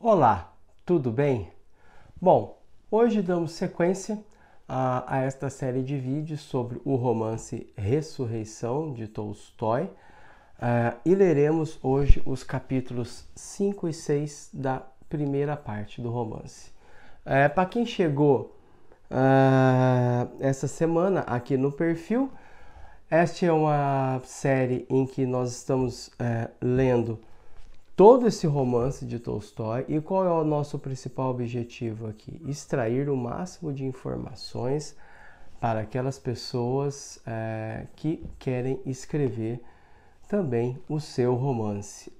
Olá, tudo bem? Bom, hoje damos sequência a esta série de vídeos sobre o romance Ressurreição de Tolstói e leremos hoje os capítulos 5 e 6 da primeira parte do romance. Para quem chegou essa semana aqui no perfil, esta é uma série em que nós estamos lendo todo esse romance de Tolstói. E qual é o nosso principal objetivo aqui? Extrair o máximo de informações para aquelas pessoas que querem escrever também o seu romance.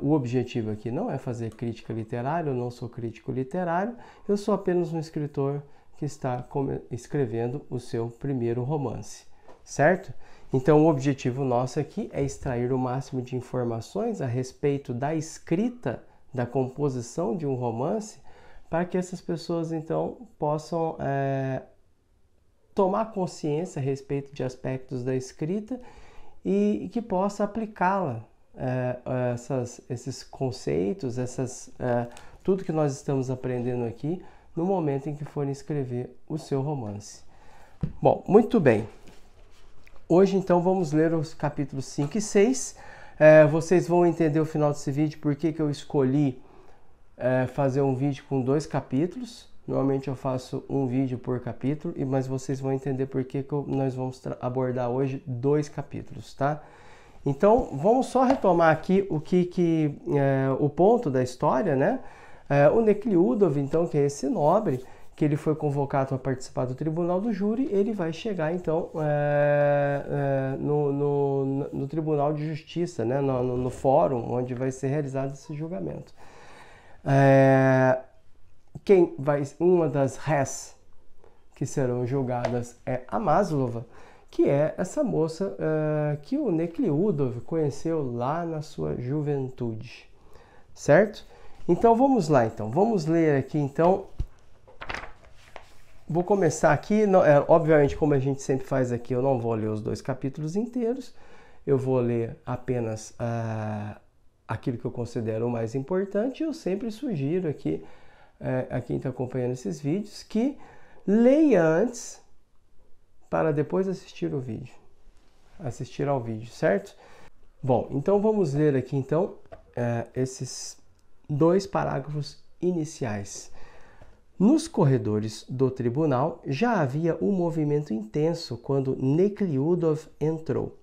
O objetivo aqui não é fazer crítica literária, eu não sou crítico literário, eu sou apenas um escritor que está escrevendo o seu primeiro romance, certo? Então, o objetivo nosso aqui é extrair o máximo de informações a respeito da escrita, da composição de um romance, para que essas pessoas, então, possam tomar consciência a respeito de aspectos da escrita e que possa aplicá-la, esses conceitos, tudo que nós estamos aprendendo aqui, no momento em que forem escrever o seu romance. Bom, muito bem. Hoje, então, vamos ler os capítulos 5 e 6. Vocês vão entender no final desse vídeo por que eu escolhi fazer um vídeo com 2 capítulos. Normalmente eu faço um vídeo por capítulo, mas vocês vão entender por que nós vamos abordar hoje 2 capítulos, tá? Então, vamos só retomar aqui o ponto da história, né? O Nekhludoff, então, que é esse nobre, que ele foi convocado a participar do tribunal do júri, ele vai chegar, então, no Tribunal de Justiça, né? no fórum onde vai ser realizado esse julgamento. Uma das rés que serão julgadas é a Maslova, que é essa moça que o Nekhludoff conheceu lá na sua juventude, certo? Então, vamos lá, então. Vamos ler aqui, então. Vou começar aqui, obviamente, como a gente sempre faz aqui, eu não vou ler os 2 capítulos inteiros, eu vou ler apenas aquilo que eu considero o mais importante. Eu sempre sugiro aqui, a quem está acompanhando esses vídeos, que leia antes para depois assistir ao vídeo, certo? Bom, então vamos ler aqui, então, esses 2 parágrafos iniciais. Nos corredores do tribunal já havia um movimento intenso quando Nekhludoff entrou.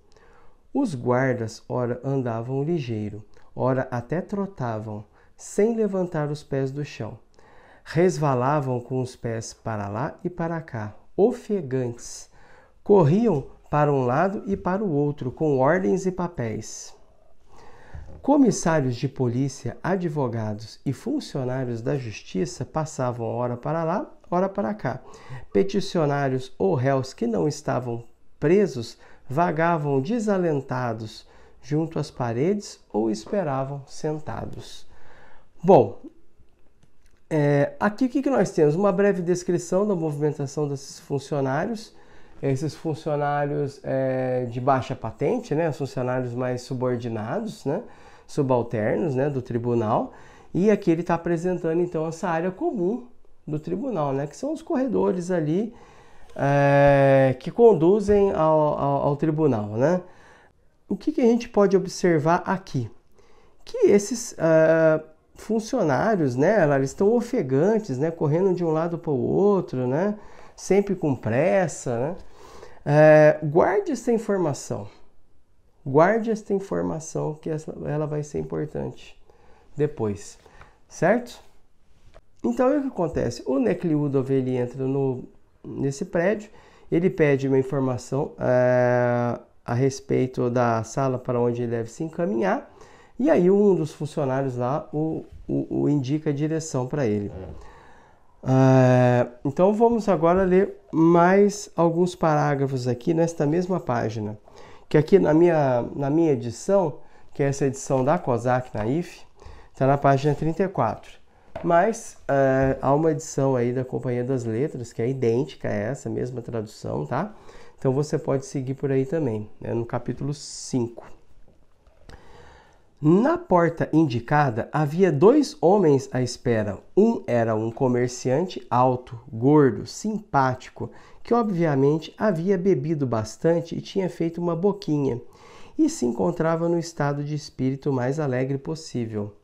Os guardas ora andavam ligeiro, ora até trotavam, sem levantar os pés do chão. Resvalavam com os pés para lá e para cá, ofegantes. Corriam para um lado e para o outro, com ordens e papéis. Comissários de polícia, advogados e funcionários da justiça passavam ora para lá, ora para cá. Peticionários ou réus que não estavam presos vagavam desalentados junto às paredes ou esperavam sentados. Bom, aqui o que nós temos? Uma breve descrição da movimentação desses funcionários. Esses funcionários de baixa patente, né? Os funcionários mais subordinados, né? Subalternos, né? Do tribunal. E aqui ele está apresentando, então, essa área comum do tribunal, né? Que são os corredores ali que conduzem ao tribunal, né? O que a gente pode observar aqui? Que esses funcionários, né? Eles estão ofegantes, né? Correndo de um lado para o outro, né? Sempre com pressa, né? Guarde essa informação. Guarde esta informação, que ela vai ser importante depois, certo? Então, o que acontece? O Nekhludoff, ele entra nesse prédio, ele pede uma informação a respeito da sala para onde ele deve se encaminhar, e aí um dos funcionários lá o indica a direção para ele. Então vamos agora ler mais alguns parágrafos aqui nesta mesma página, que aqui na minha edição, que é essa edição da Kozak Naif, está na página 34. Mas há uma edição aí da Companhia das Letras, que é idêntica a essa mesma tradução, tá? Então você pode seguir por aí também, né, no capítulo 5. Na porta indicada havia 2 homens à espera. Um era um comerciante alto, gordo, simpático, que obviamente havia bebido bastante e tinha feito uma boquinha, e se encontrava no estado de espírito mais alegre possível.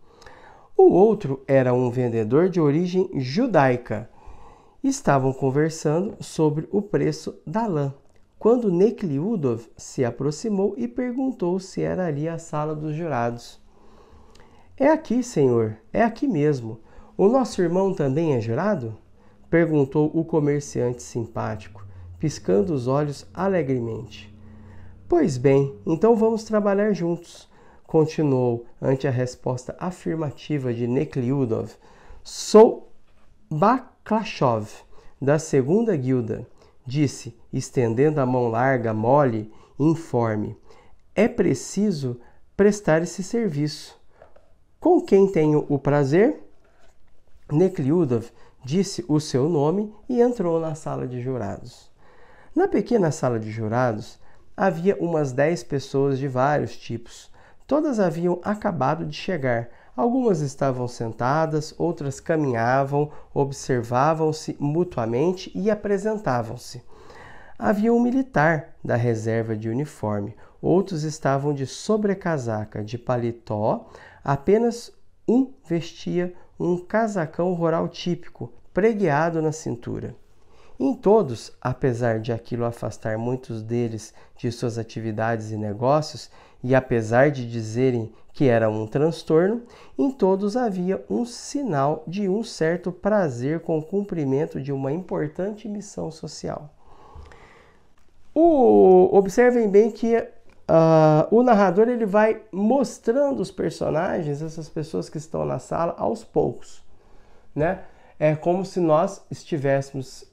O outro era um vendedor de origem judaica. Estavam conversando sobre o preço da lã, quando Nekhludoff se aproximou e perguntou se era ali a sala dos jurados. É aqui, senhor, é aqui mesmo. O nosso irmão também é jurado? Perguntou o comerciante simpático, piscando os olhos alegremente. Pois bem, então vamos trabalhar juntos, continuou ante a resposta afirmativa de Nekhludoff. Sou Baklashov, da segunda guilda, disse, estendendo a mão larga, mole e informe. É preciso prestar esse serviço. Com quem tenho o prazer? Nekhludoff disse o seu nome e entrou na sala de jurados. Na pequena sala de jurados, havia umas 10 pessoas de vários tipos. Todas haviam acabado de chegar. Algumas estavam sentadas, outras caminhavam, observavam-se mutuamente e apresentavam-se. Havia um militar da reserva de uniforme, outros estavam de sobrecasaca, de paletó, apenas um vestia um casacão rural típico, pregueado na cintura. Em todos, apesar de aquilo afastar muitos deles de suas atividades e negócios, e apesar de dizerem que era um transtorno, em todos havia um sinal de um certo prazer com o cumprimento de uma importante missão social. Observem bem que o narrador ele vai mostrando os personagens, essas pessoas que estão na sala, aos poucos, né? É como se nós estivéssemos,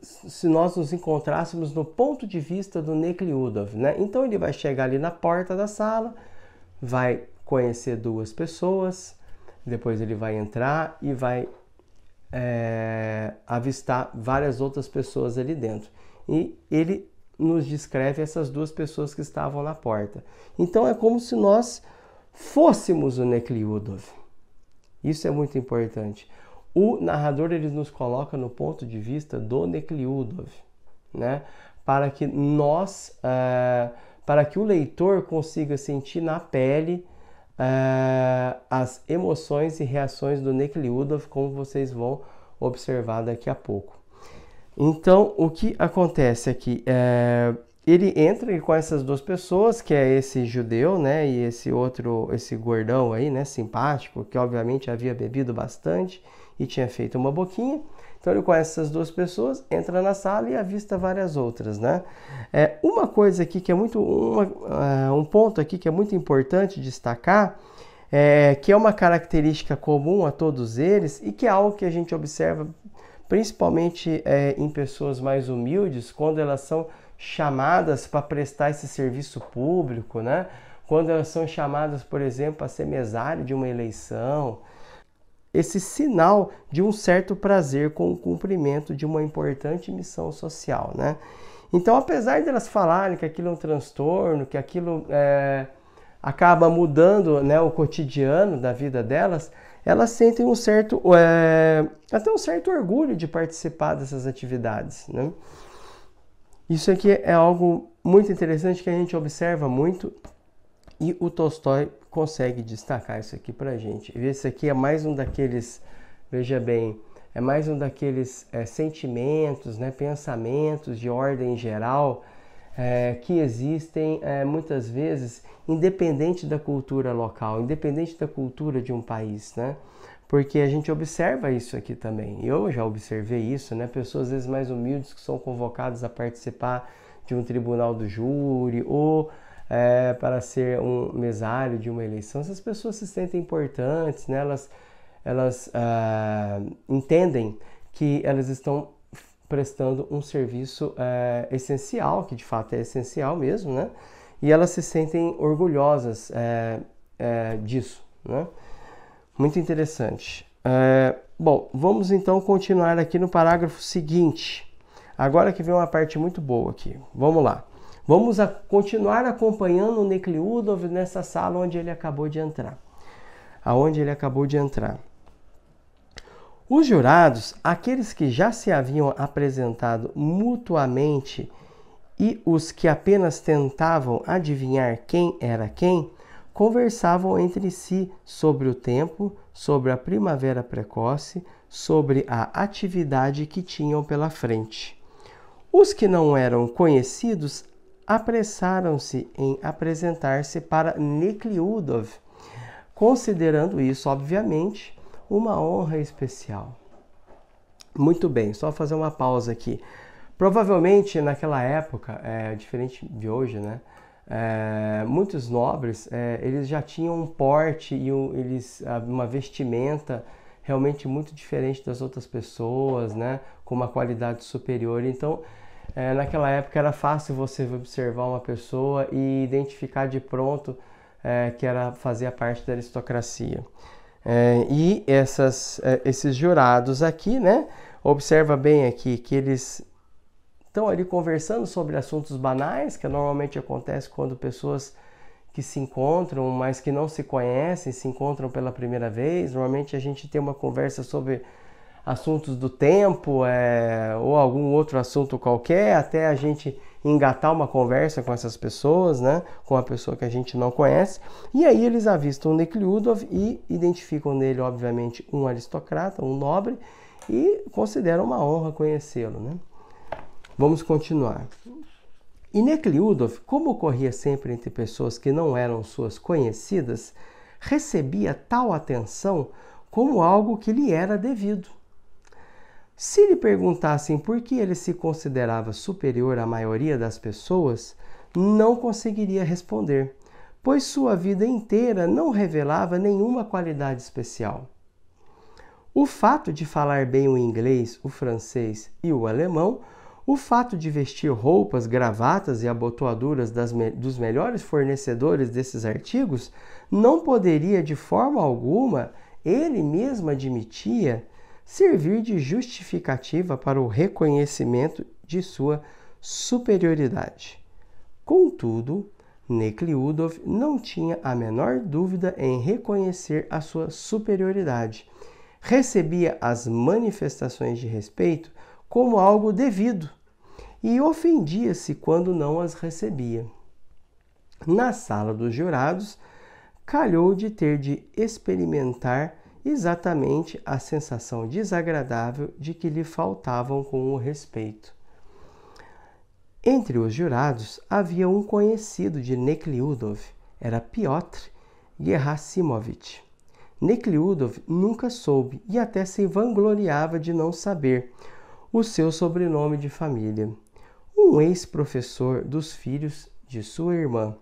se nós nos encontrássemos no ponto de vista do Nekhludoff, né? Então ele vai chegar ali na porta da sala, vai conhecer 2 pessoas, depois ele vai entrar e vai avistar várias outras pessoas ali dentro. E ele nos descreve essas 2 pessoas que estavam na porta. Então é como se nós fôssemos o Nekhludoff. Isso é muito importante. O narrador ele nos coloca no ponto de vista do Nekhludoff, né? Para que para que o leitor consiga sentir na pele as emoções e reações do Nekhludoff, como vocês vão observar daqui a pouco. Então, o que acontece aqui? Ele entra com essas 2 pessoas, que é esse judeu, né, e esse outro, esse gordão aí, né, simpático, que obviamente havia bebido bastante e tinha feito uma boquinha. Então ele conhece essas 2 pessoas, entra na sala e avista várias outras, né? Uma coisa aqui que é muito, um ponto aqui que é muito importante destacar, que é uma característica comum a todos eles e que é algo que a gente observa principalmente em pessoas mais humildes, quando elas são chamadas para prestar esse serviço público, né? Quando elas são chamadas, por exemplo, a ser mesário de uma eleição, esse sinal de um certo prazer com o cumprimento de uma importante missão social, né? Então, apesar de elas falarem que aquilo é um transtorno, que aquilo acaba mudando, né, o cotidiano da vida delas, elas sentem um certo, até um certo orgulho de participar dessas atividades, né? Isso aqui é algo muito interessante que a gente observa muito e o Tolstói consegue destacar isso aqui pra gente. Esse aqui é mais um daqueles, veja bem, é mais um daqueles sentimentos, né, pensamentos de ordem geral que existem muitas vezes independente da cultura local, independente da cultura de um país, né? Porque a gente observa isso aqui também. Eu já observei isso, né? Pessoas às vezes mais humildes que são convocadas a participar de um tribunal do júri ou para ser um mesário de uma eleição. Essas pessoas se sentem importantes, né? Elas entendem que elas estão prestando um serviço essencial, que de fato é essencial mesmo, né? E elas se sentem orgulhosas disso, né? Muito interessante. Bom, vamos então continuar aqui no parágrafo seguinte. Agora que vem uma parte muito boa aqui. Vamos lá. Vamos continuar acompanhando o Nekhludoff nessa sala onde ele acabou de entrar. Aonde ele acabou de entrar. Os jurados, aqueles que já se haviam apresentado mutuamente e os que apenas tentavam adivinhar quem era quem, conversavam entre si sobre o tempo, sobre a primavera precoce, sobre a atividade que tinham pela frente. Os que não eram conhecidos apressaram-se em apresentar-se para Nekhludoff, considerando isso, obviamente, uma honra especial. Muito bem, só fazer uma pausa aqui. Provavelmente naquela época, diferente de hoje, né? Muitos nobres, eles já tinham um porte e uma vestimenta realmente muito diferente das outras pessoas, né? Com uma qualidade superior. Então, naquela época era fácil você observar uma pessoa e identificar de pronto que fazia parte da aristocracia. E esses jurados aqui, né? Observa bem aqui que eles estão ali conversando sobre assuntos banais, que normalmente acontece quando pessoas que se encontram, mas que não se conhecem, se encontram pela primeira vez. Normalmente a gente tem uma conversa sobre assuntos do tempo, ou algum outro assunto qualquer, até a gente engatar uma conversa com essas pessoas, né? Com a pessoa que a gente não conhece. E aí eles avistam o Nekhludoff e identificam nele, obviamente, um aristocrata, um nobre, e consideram uma honra conhecê-lo, né? Vamos continuar. E Nekhludoff, como ocorria sempre entre pessoas que não eram suas conhecidas, recebia tal atenção como algo que lhe era devido. Se lhe perguntassem por que ele se considerava superior à maioria das pessoas, não conseguiria responder, pois sua vida inteira não revelava nenhuma qualidade especial. O fato de falar bem o inglês, o francês e o alemão, o fato de vestir roupas, gravatas e abotoaduras dos melhores fornecedores desses artigos, não poderia de forma alguma, ele mesmo admitia, servir de justificativa para o reconhecimento de sua superioridade. Contudo, Nekhludoff não tinha a menor dúvida em reconhecer a sua superioridade. Recebia as manifestações de respeito como algo devido e ofendia-se quando não as recebia. Na sala dos jurados, calhou de ter de experimentar exatamente a sensação desagradável de que lhe faltavam com o respeito. Entre os jurados havia um conhecido de Nekhludoff, era Piotr Gerasimowicz. Nekhludoff nunca soube e até se vangloriava de não saber o seu sobrenome de família. Um ex-professor dos filhos de sua irmã.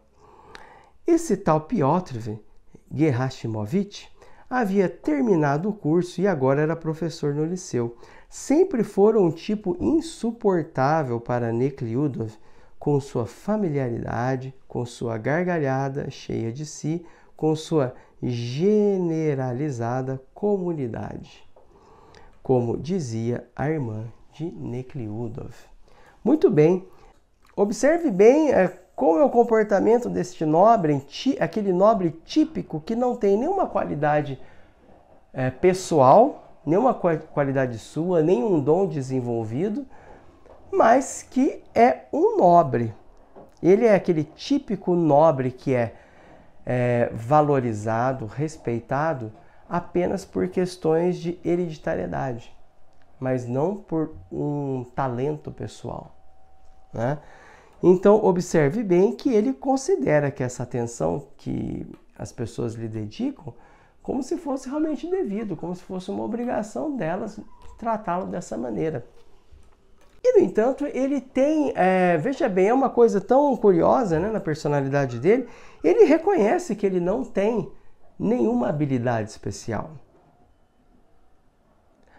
Esse tal Piotr Gerasimowicz havia terminado o curso e agora era professor no liceu. Sempre fora um tipo insuportável para Nekhludoff, com sua familiaridade, com sua gargalhada cheia de si, com sua generalizada comunidade, como dizia a irmã de Nekhludoff. Muito bem, observe bem como é o comportamento deste nobre, aquele nobre típico que não tem nenhuma qualidade pessoal, nenhuma qualidade sua, nenhum dom desenvolvido, mas que é um nobre. Ele é aquele típico nobre que é valorizado, respeitado apenas por questões de hereditariedade, mas não por um talento pessoal, né? Então, observe bem que ele considera que essa atenção que as pessoas lhe dedicam como se fosse realmente devido, como se fosse uma obrigação delas tratá-lo dessa maneira. E, no entanto, ele tem, veja bem, é uma coisa tão curiosa, né, na personalidade dele, ele reconhece que ele não tem nenhuma habilidade especial.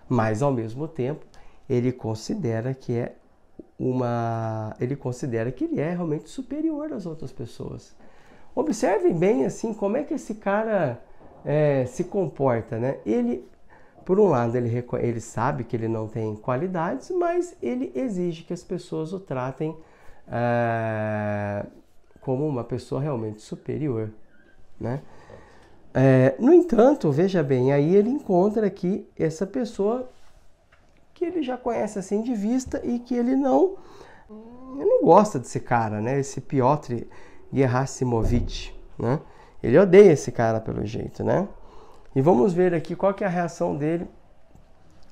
Mas, ao mesmo tempo, ele considera que ele é realmente superior às outras pessoas. Observem bem assim como é que esse cara se comporta, né? Ele, por um lado, ele sabe que ele não tem qualidades, mas ele exige que as pessoas o tratem como uma pessoa realmente superior, né? No entanto, veja bem, aí ele encontra aqui essa pessoa que ele já conhece assim de vista e que ele não gosta desse cara, né? Esse Piotr Gerasimowicz, né? Ele odeia esse cara pelo jeito, né? E vamos ver aqui qual que é a reação dele.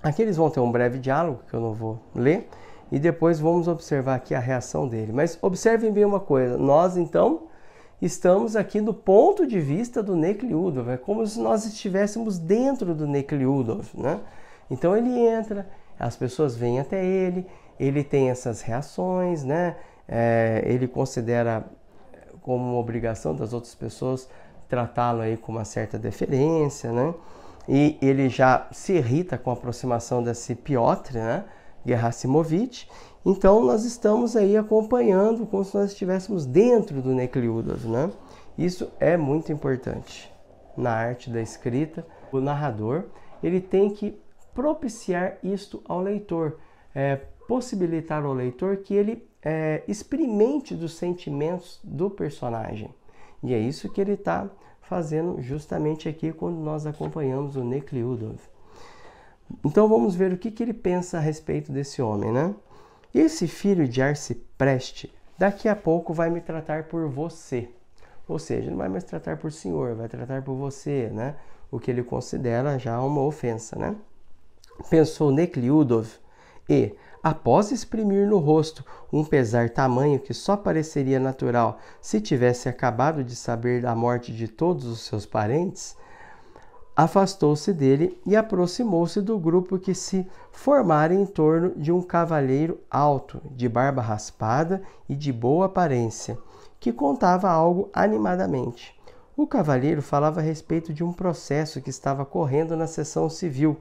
Aqui eles vão ter um breve diálogo, que eu não vou ler, e depois vamos observar aqui a reação dele. Mas observem bem uma coisa, nós então estamos aqui do ponto de vista do Nekhlyudov, é como se nós estivéssemos dentro do Nekhlyudov, né? Então ele entra, as pessoas vêm até ele tem essas reações, né? Ele considera como uma obrigação das outras pessoas tratá-lo aí com uma certa deferência, né? E ele já se irrita com a aproximação desse Piotr, né? Gerasimowicz. Então nós estamos aí acompanhando como se nós estivéssemos dentro do Nekhlyudov, né? Isso é muito importante na arte da escrita. O narrador ele tem que propiciar isto ao leitor, possibilitar ao leitor que ele experimente dos sentimentos do personagem. E é isso que ele está fazendo justamente aqui quando nós acompanhamos o Nekhlyudov. Então vamos ver o que ele pensa a respeito desse homem, né? Esse filho de Arcipreste daqui a pouco vai me tratar por você. Ou seja, não vai mais tratar por senhor, vai tratar por você, né? O que ele considera já uma ofensa, né? Pensou Nekhlyudov e, após exprimir no rosto um pesar tamanho que só pareceria natural se tivesse acabado de saber da morte de todos os seus parentes, afastou-se dele e aproximou-se do grupo que se formara em torno de um cavalheiro alto, de barba raspada e de boa aparência, que contava algo animadamente. O cavalheiro falava a respeito de um processo que estava correndo na seção civil.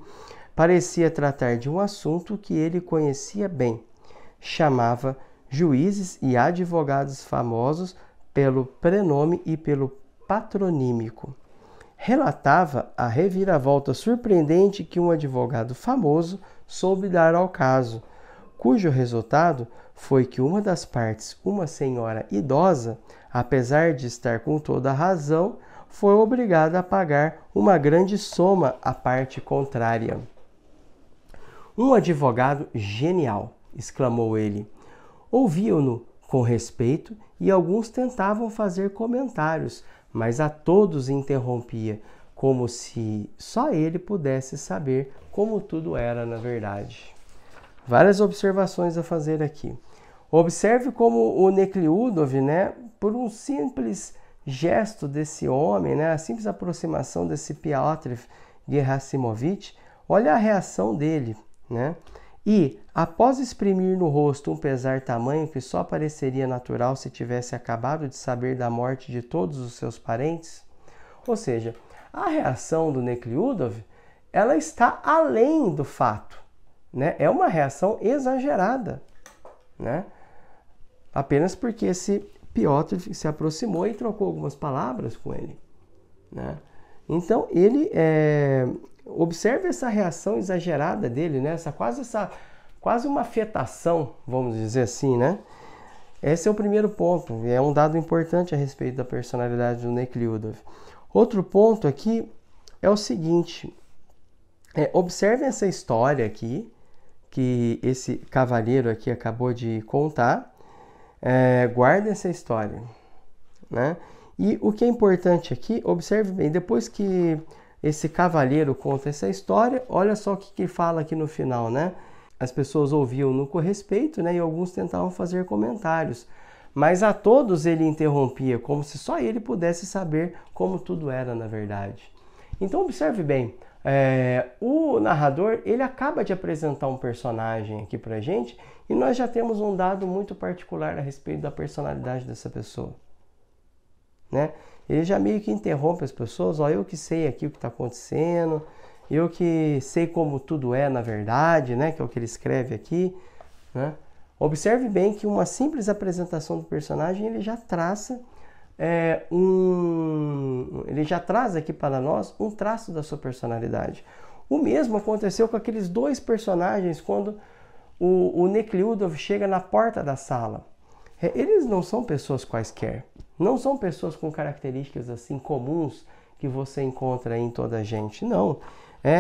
Parecia tratar de um assunto que ele conhecia bem. Chamava juízes e advogados famosos pelo prenome e pelo patronímico. Relatava a reviravolta surpreendente que um advogado famoso soube dar ao caso, cujo resultado foi que uma das partes, uma senhora idosa, apesar de estar com toda a razão, foi obrigada a pagar uma grande soma à parte contrária. Um advogado genial, exclamou ele. Ouviam-no com respeito e alguns tentavam fazer comentários, mas a todos interrompia, como se só ele pudesse saber como tudo era na verdade. Várias observações a fazer aqui. Observe como o Nekhlyudov, né, por um simples gesto desse homem, né, a simples aproximação desse Piotr Gerasimowicz, olha a reação dele, né? E, após exprimir no rosto um pesar tamanho que só pareceria natural se tivesse acabado de saber da morte de todos os seus parentes, ou seja, a reação do Nekhlyudov, ela está além do fato, né? É uma reação exagerada, né? Apenas porque esse Piotr se aproximou e trocou algumas palavras com ele, né? Então ele observe essa reação exagerada dele, né? Quase uma afetação, vamos dizer assim, né? Esse é o primeiro ponto, é um dado importante a respeito da personalidade do Nekhlyudov. Outro ponto aqui é o seguinte, observe essa história aqui, que esse cavalheiro aqui acabou de contar, guarde essa história, né? E o que é importante aqui, observe bem, depois que esse cavalheiro conta essa história, olha só o que fala aqui no final, né? As pessoas ouviam-no com respeito, né? E alguns tentavam fazer comentários. Mas a todos ele interrompia, como se só ele pudesse saber como tudo era na verdade. Então observe bem, o narrador ele acaba de apresentar um personagem aqui pra gente e nós já temos um dado muito particular a respeito da personalidade dessa pessoa, né? Ele já meio que interrompe as pessoas, eu que sei aqui o que está acontecendo, eu que sei como tudo é na verdade, né? Que é o que ele escreve aqui, né? Observe bem que uma simples apresentação do personagem ele já traça ele já traz aqui para nós um traço da sua personalidade. O mesmo aconteceu com aqueles dois personagens quando o Nekhlyudov chega na porta da sala. Eles não são pessoas quaisquer, não são pessoas com características assim comuns que você encontra em toda a gente, não.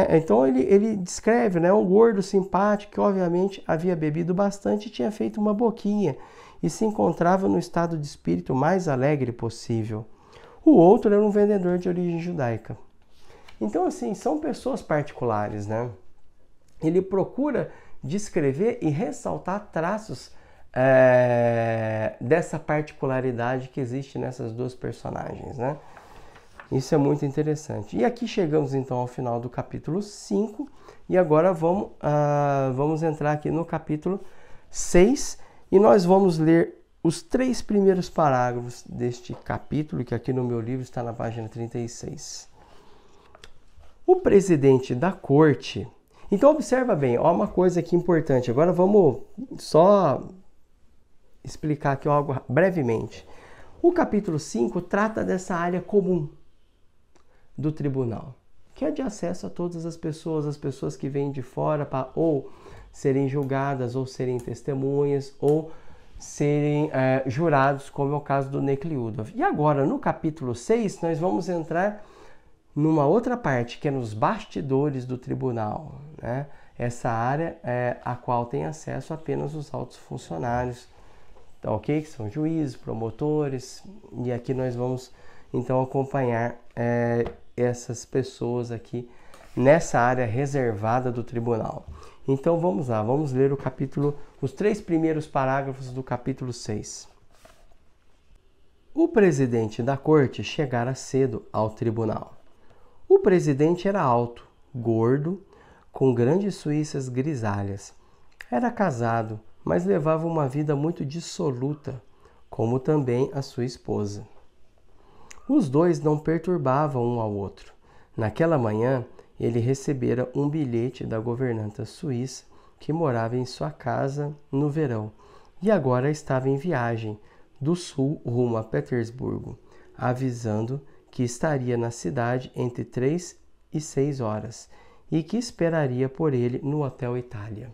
Então ele descreve, né, um gordo simpático que obviamente havia bebido bastante e tinha feito uma boquinha e se encontrava no estado de espírito mais alegre possível. O outro era um vendedor de origem judaica. Então, assim, são pessoas particulares, né? Ele procura descrever e ressaltar traços dessa particularidade que existe nessas duas personagens, né? Isso é muito interessante. E aqui chegamos então ao final do capítulo 5 e agora vamos entrar aqui no capítulo 6 e nós vamos ler os 3 primeiros parágrafos deste capítulo, que aqui no meu livro está na página 36. O presidente da corte... Então observa bem, ó, uma coisa aqui importante. Agora vamos só explicar aqui algo brevemente. O capítulo 5 trata dessa área comum do tribunal, que é de acesso a todas as pessoas que vêm de fora para ou serem julgadas, ou serem testemunhas, ou serem jurados, como é o caso do Nekliudov. E agora, no capítulo 6, nós vamos entrar numa outra parte, que é nos bastidores do tribunal, né? Essa área a qual tem acesso apenas os altos funcionários, tá, ok? Que são juízes, promotores, e aqui nós vamos então acompanhar essas pessoas aqui nessa área reservada do tribunal. Então vamos lá, vamos ler os 3 primeiros parágrafos do capítulo 6. O presidente da corte chegara cedo ao tribunal. O presidente era alto, gordo, com grandes suíças grisalhas. Era casado, mas levava uma vida muito dissoluta, como também a sua esposa. Os dois não perturbavam um ao outro. Naquela manhã, ele recebera um bilhete da governanta suíça que morava em sua casa no verão e agora estava em viagem do sul rumo a Petersburgo, avisando que estaria na cidade entre 3 e 6 horas e que esperaria por ele no Hotel Itália.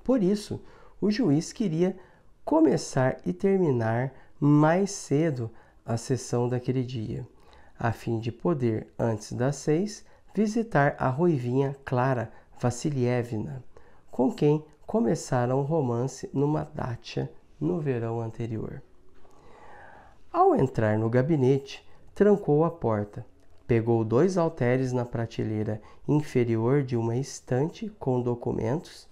Por isso, o juiz queria começar e terminar mais cedo a sessão daquele dia, a fim de poder, antes das 6, visitar a ruivinha Clara Vassilievna, com quem começara um romance numa dacha no verão anterior. Ao entrar no gabinete, trancou a porta, pegou 2 halteres na prateleira inferior de uma estante com documentos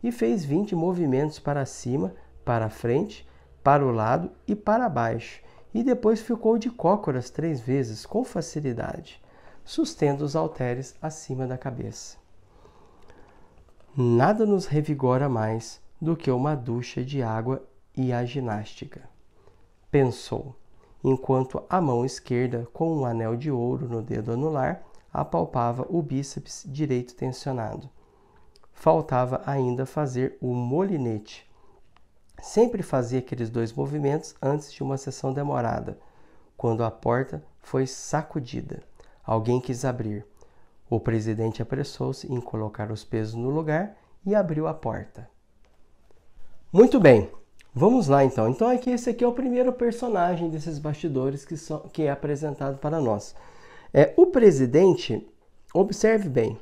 e fez 20 movimentos para cima, para a frente, para o lado e para baixo, e depois ficou de cócoras 3 vezes, com facilidade, sustendo os halteres acima da cabeça. Nada nos revigora mais do que uma ducha de água e a ginástica, pensou, enquanto a mão esquerda, com um anel de ouro no dedo anular, apalpava o bíceps direito tensionado. Faltava ainda fazer o molinete. Sempre fazia aqueles 2 movimentos antes de uma sessão demorada, quando a porta foi sacudida. Alguém quis abrir. O presidente apressou-se em colocar os pesos no lugar e abriu a porta. Muito bem, vamos lá então. Então esse aqui é o primeiro personagem desses bastidores que é apresentado para nós. O presidente, observe bem,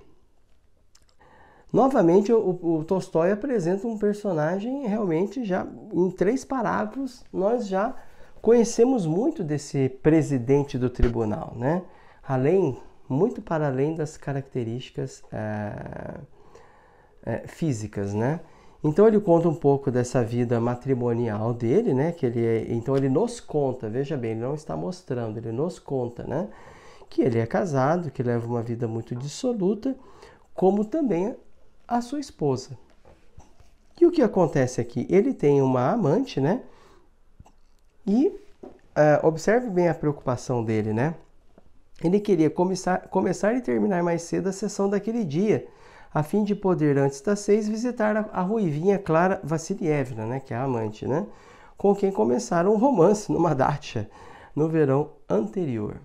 novamente o Tolstói apresenta um personagem realmente já em 3 parágrafos, nós já conhecemos muito desse presidente do tribunal, né? Muito para além das características físicas, né? Então ele conta um pouco dessa vida matrimonial dele, né? Então ele nos conta, veja bem, ele não está mostrando, ele nos conta, né? Que ele é casado, que leva uma vida muito dissoluta, como também a sua esposa. E o que acontece aqui? Ele tem uma amante, né? E observe bem a preocupação dele, né? Ele queria começar e terminar mais cedo a sessão daquele dia, a fim de poder, antes das 6, visitar a ruivinha Clara Vassilievna, né, que é a amante, né, com quem começaram um romance numa dacha no verão anterior.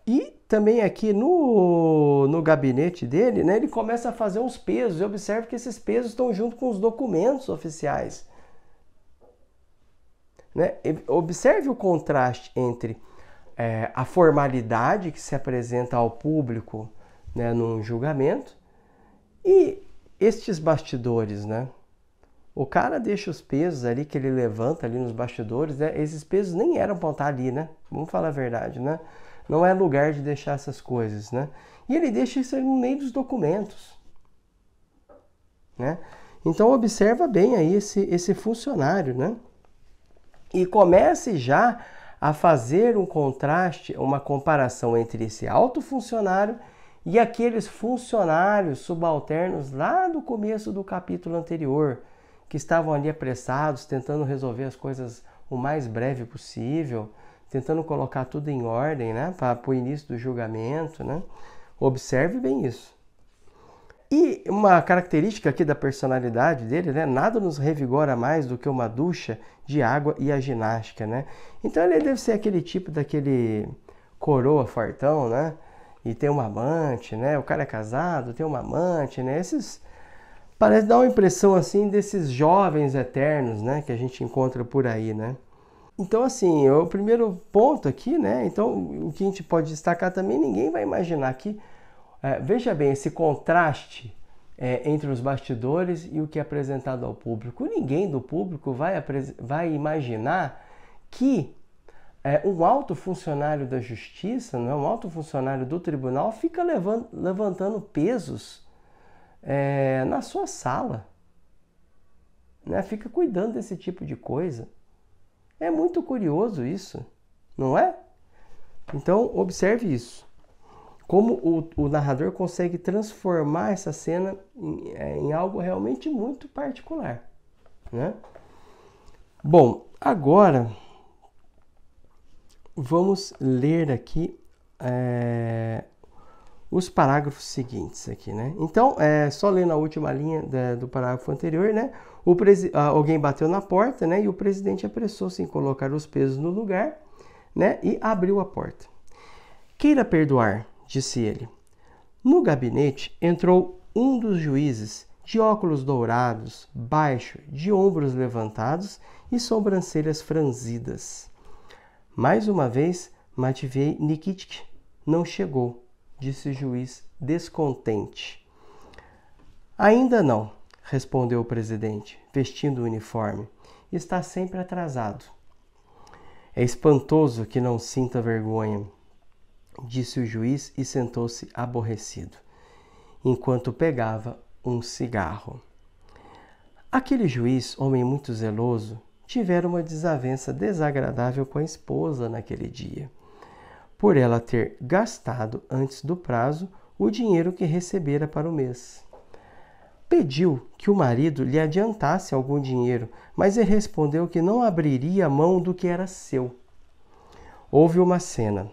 E também aqui no gabinete dele, né, ele começa a fazer uns pesos, e observe que esses pesos estão junto com os documentos oficiais. né? Observe o contraste entre a formalidade que se apresenta ao público, né, num julgamento e estes bastidores, né? O cara deixa os pesos ali que ele levanta ali nos bastidores, né? Esses pesos nem eram para estar ali, né? Vamos falar a verdade, né? Não é lugar de deixar essas coisas, né? E ele deixa isso no meio dos documentos, né? Então observa bem aí esse funcionário, né? E comece já a fazer um contraste, uma comparação entre esse alto funcionário e aqueles funcionários subalternos lá do começo do capítulo anterior, que estavam ali apressados, tentando resolver as coisas o mais breve possível, tentando colocar tudo em ordem, né, para o início do julgamento, né? Observe bem isso. E uma característica aqui da personalidade dele, né? Nada nos revigora mais do que uma ducha de água e a ginástica, né? Então ele deve ser aquele tipo daquele coroa fortão, né? E tem uma amante, né? O cara é casado, tem uma amante, né? Esses parece dar uma impressão assim desses jovens eternos, né? Que a gente encontra por aí, né? Então, assim, o primeiro ponto aqui, né? Então, o que a gente pode destacar também, ninguém vai imaginar que veja bem, esse contraste entre os bastidores e o que é apresentado ao público. Ninguém do público vai imaginar que um alto funcionário da justiça, né, um alto funcionário do tribunal, fica levantando pesos na sua sala, né? Fica cuidando desse tipo de coisa. É muito curioso isso, não é? Então, observe isso. Como o narrador consegue transformar essa cena em algo realmente muito particular, né? Bom, agora vamos ler aqui os parágrafos seguintes aqui, né? Então, só lendo a última linha do parágrafo anterior, né? Alguém bateu na porta, né? E o presidente apressou-se em colocar os pesos no lugar, né? E abriu a porta. Queira perdoar, disse ele. No gabinete entrou um dos juízes, de óculos dourados, baixo, de ombros levantados e sobrancelhas franzidas. Mais uma vez, Matvei Nikitich não chegou, disse o juiz descontente. Ainda não, respondeu o presidente, vestindo o uniforme. Está sempre atrasado. É espantoso que não sinta vergonha, disse o juiz e sentou-se aborrecido, enquanto pegava um cigarro. Aquele juiz, homem muito zeloso, tivera uma desavença desagradável com a esposa naquele dia, por ela ter gastado antes do prazo o dinheiro que recebera para o mês. Pediu que o marido lhe adiantasse algum dinheiro, mas ele respondeu que não abriria mão do que era seu. Houve uma cena.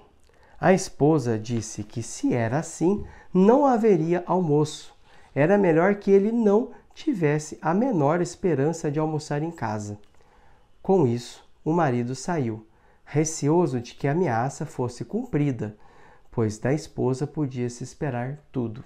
A esposa disse que, se era assim, não haveria almoço. Era melhor que ele não tivesse a menor esperança de almoçar em casa. Com isso, o marido saiu, receoso de que a ameaça fosse cumprida, pois da esposa podia-se esperar tudo.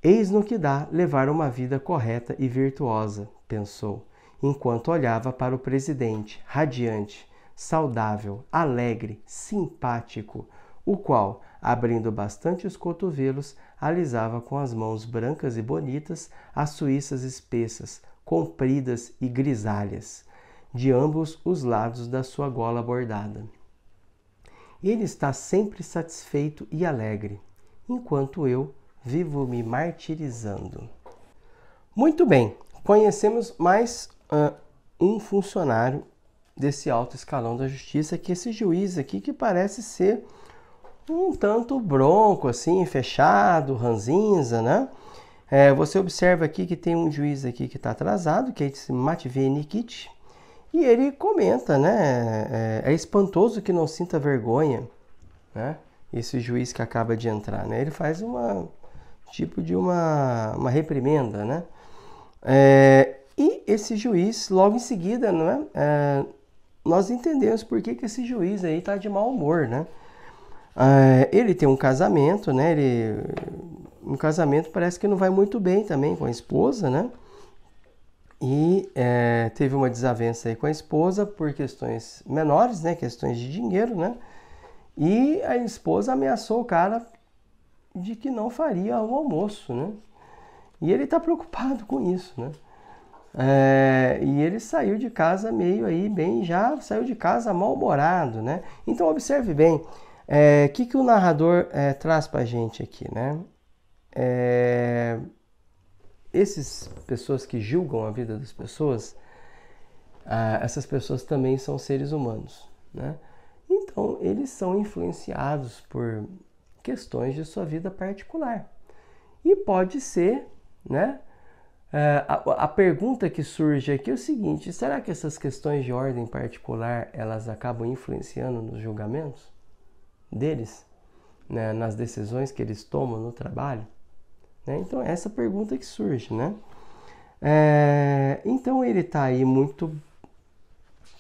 Eis no que dá levar uma vida correta e virtuosa, pensou, enquanto olhava para o presidente, radiante, saudável, alegre, simpático, o qual, abrindo bastante os cotovelos, alisava com as mãos brancas e bonitas as suíças espessas, compridas e grisalhas, de ambos os lados da sua gola bordada. Ele está sempre satisfeito e alegre, enquanto eu vivo me martirizando. Muito bem, conhecemos mais um funcionário desse alto escalão da justiça, que é esse juiz aqui, que parece ser um tanto bronco, assim, fechado, ranzinza, né? Você observa aqui que tem um juiz aqui que está atrasado, que é esse Matvei Nikitich, e ele comenta, né? É espantoso que não sinta vergonha, né? Esse juiz que acaba de entrar, né? Ele faz uma reprimenda, né? E esse juiz, logo em seguida, não é? Nós entendemos por que esse juiz aí está de mau humor, né? Ele tem um casamento, né? Um casamento parece que não vai muito bem também com a esposa, né? e teve uma desavença aí com a esposa por questões menores, né, questões de dinheiro, né, e a esposa ameaçou o cara de que não faria o almoço, né, e ele está preocupado com isso, né, e ele saiu de casa meio aí bem, já saiu de casa mal-humorado, né, então observe bem, o que o narrador traz pra gente aqui, né, essas pessoas que julgam a vida das pessoas, essas pessoas também são seres humanos, né? Então, eles são influenciados por questões de sua vida particular. E pode ser, né? A pergunta que surge aqui é o seguinte: será que essas questões de ordem particular, elas acabam influenciando nos julgamentos deles, né? Nas decisões que eles tomam no trabalho? Então, é essa pergunta que surge, né? Então, ele tá aí muito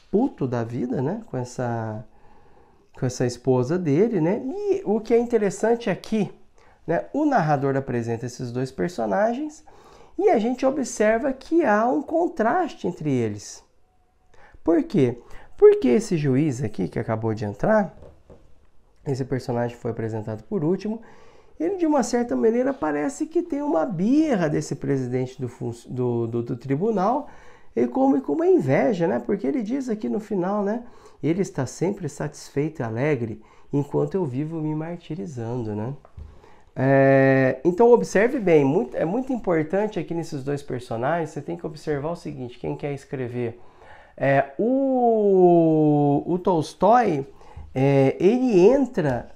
puto da vida, né? Com essa esposa dele, né? E o que é interessante aqui, né? O narrador apresenta esses dois personagens e a gente observa que há um contraste entre eles. Por quê? Porque esse juiz aqui, que acabou de entrar, esse personagem foi apresentado por último, ele de uma certa maneira parece que tem uma birra desse presidente do tribunal e come com uma inveja, né? Porque ele diz aqui no final, né? Ele está sempre satisfeito e alegre enquanto eu vivo me martirizando, né? Então observe bem, é muito importante aqui nesses dois personagens, você tem que observar o seguinte, quem quer escrever. O Tolstói, ele entra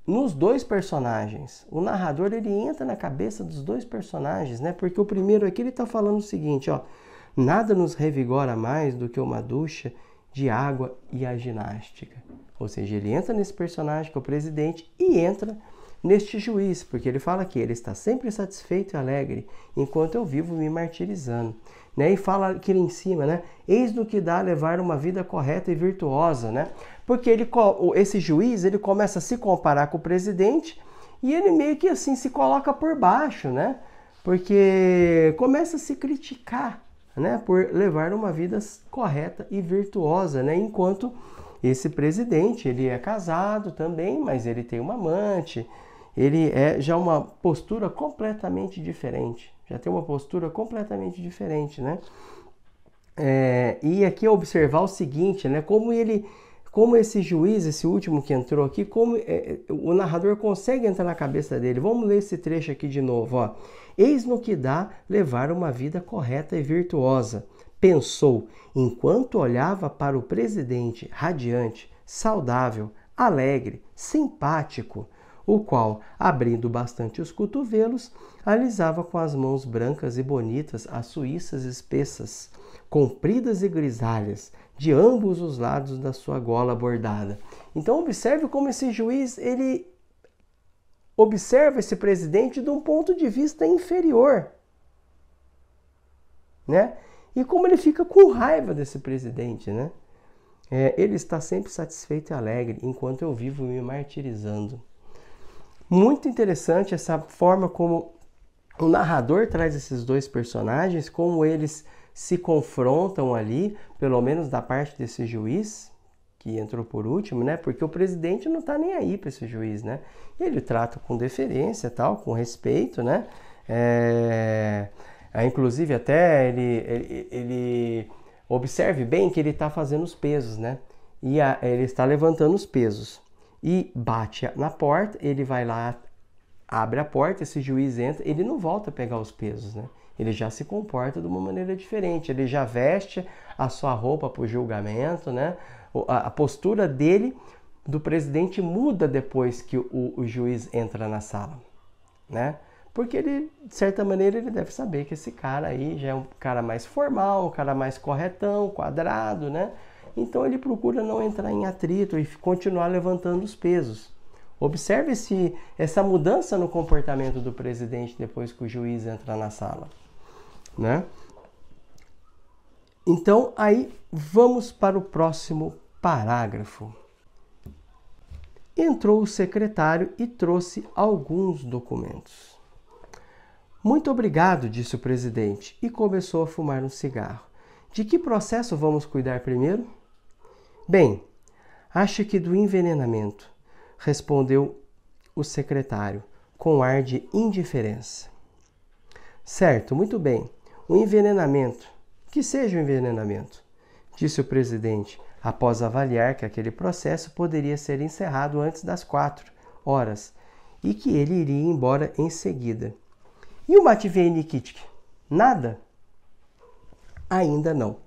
nos dois personagens. O narrador, ele entra na cabeça dos dois personagens, né? Porque o primeiro aqui, ele está falando o seguinte, ó: nada nos revigora mais do que uma ducha de água e a ginástica. Ou seja, ele entra nesse personagem que é o presidente e entra neste juiz, porque ele fala que ele está sempre satisfeito e alegre, enquanto eu vivo me martirizando. Né? E fala aqui em cima, né? Eis no que dá a levar uma vida correta e virtuosa, né? Porque esse juiz, ele começa a se comparar com o presidente e ele meio que assim se coloca por baixo, né? Porque começa a se criticar, né? Por levar uma vida correta e virtuosa, né? Enquanto esse presidente, ele é casado também, mas ele tem uma amante, ele é já uma postura completamente diferente, já tem uma postura completamente diferente, né? E aqui observar o seguinte, né? Como esse juiz, esse último que entrou aqui, como o narrador consegue entrar na cabeça dele. Vamos ler esse trecho aqui de novo, ó. Eis no que dá levar uma vida correta e virtuosa, pensou, enquanto olhava para o presidente radiante, saudável, alegre, simpático, o qual, abrindo bastante os cotovelos, alisava com as mãos brancas e bonitas as suíças espessas, compridas e grisalhas, de ambos os lados da sua gola bordada. Então observe como esse juiz, ele observa esse presidente de um ponto de vista inferior, né? E como ele fica com raiva desse presidente, né? Ele está sempre satisfeito e alegre, enquanto eu vivo me martirizando. Muito interessante essa forma como o narrador traz esses dois personagens, como eles se confrontam ali, pelo menos da parte desse juiz, que entrou por último, né? Porque o presidente não tá nem aí para esse juiz, né? Ele trata com deferência, tal, com respeito, né? Inclusive até ele observe bem que ele está fazendo os pesos, né? E ele está levantando os pesos. E bate na porta, ele vai lá, abre a porta, esse juiz entra, ele não volta a pegar os pesos, né? Ele já se comporta de uma maneira diferente, ele já veste a sua roupa para o julgamento, né? A postura dele, do presidente, muda depois que o juiz entra na sala, né? Porque ele, de certa maneira, ele deve saber que esse cara aí já é um cara mais formal, um cara mais corretão, quadrado, né? Então ele procura não entrar em atrito e continuar levantando os pesos. Observe essa mudança no comportamento do presidente depois que o juiz entra na sala, né? Então, aí vamos para o próximo parágrafo. Entrou o secretário e trouxe alguns documentos. Muito obrigado, disse o presidente, e começou a fumar um cigarro. De que processo vamos cuidar primeiro? Bem, acho que do envenenamento, respondeu o secretário, com ar de indiferença. Certo, muito bem. O envenenamento. Que seja o envenenamento, disse o presidente, após avaliar que aquele processo poderia ser encerrado antes das 4 horas e que ele iria embora em seguida. E o Matvei Nikitich? Nada? Ainda não.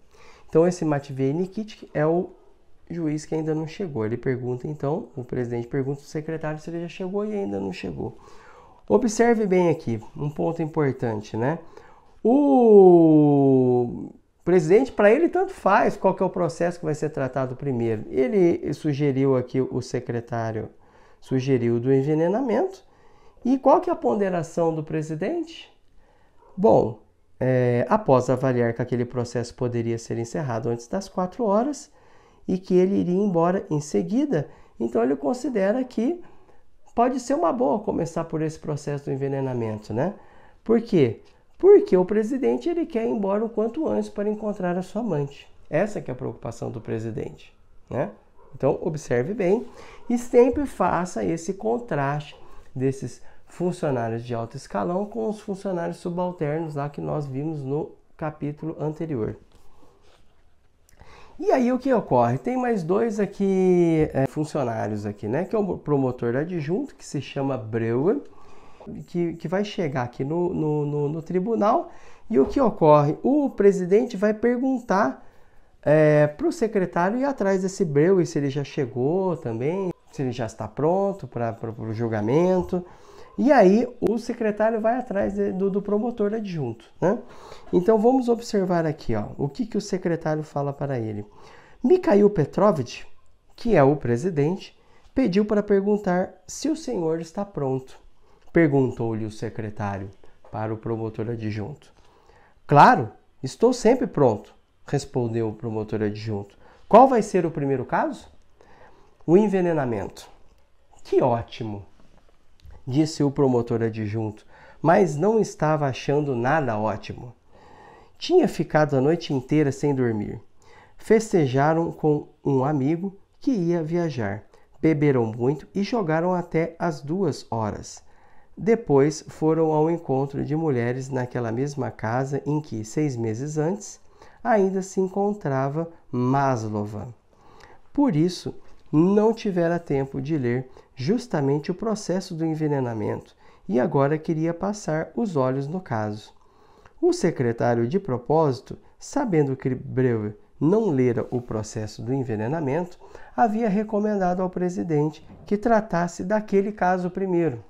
Então, esse Matvei Nikitich é o juiz que ainda não chegou. Ele pergunta, então, o presidente pergunta ao secretário se ele já chegou e ainda não chegou. Observe bem aqui, um ponto importante, né? O presidente, para ele, tanto faz qual que é o processo que vai ser tratado primeiro. Ele sugeriu aqui, o secretário sugeriu do envenenamento. E qual que é a ponderação do presidente? Bom, após avaliar que aquele processo poderia ser encerrado antes das 4 horas e que ele iria embora em seguida, então ele considera que pode ser uma boa começar por esse processo do envenenamento, né? Por quê? Porque o presidente ele quer ir embora o quanto antes para encontrar a sua amante. Essa que é a preocupação do presidente, né? Então, observe bem e sempre faça esse contraste desses funcionários de alto escalão com os funcionários subalternos lá que nós vimos no capítulo anterior. E aí o que ocorre? Tem mais dois aqui funcionários aqui, né? Que é o promotor adjunto, que se chama Breuer, que vai chegar aqui no tribunal. E o que ocorre? O presidente vai perguntar para o secretário ir atrás desse Breuer, se ele já chegou também, se ele já está pronto para o julgamento. E aí o secretário vai atrás do promotor adjunto, né? Então vamos observar aqui, ó, o que o secretário fala para ele. Mikhail Petrovich, que é o presidente, pediu para perguntar se o senhor está pronto. Perguntou-lhe o secretário para o promotor adjunto. Claro, estou sempre pronto, respondeu o promotor adjunto. Qual vai ser o primeiro caso? O envenenamento. Que ótimo, disse o promotor adjunto, mas não estava achando nada ótimo. Tinha ficado a noite inteira sem dormir. Festejaram com um amigo que ia viajar. Beberam muito e jogaram até as 2 horas. Depois foram ao encontro de mulheres naquela mesma casa em que, 6 meses antes, ainda se encontrava Maslova. Por isso, não tivera tempo de ler justamente o processo do envenenamento e agora queria passar os olhos no caso. O secretário, de propósito, sabendo que Breuer não lera o processo do envenenamento, havia recomendado ao presidente que tratasse daquele caso primeiro.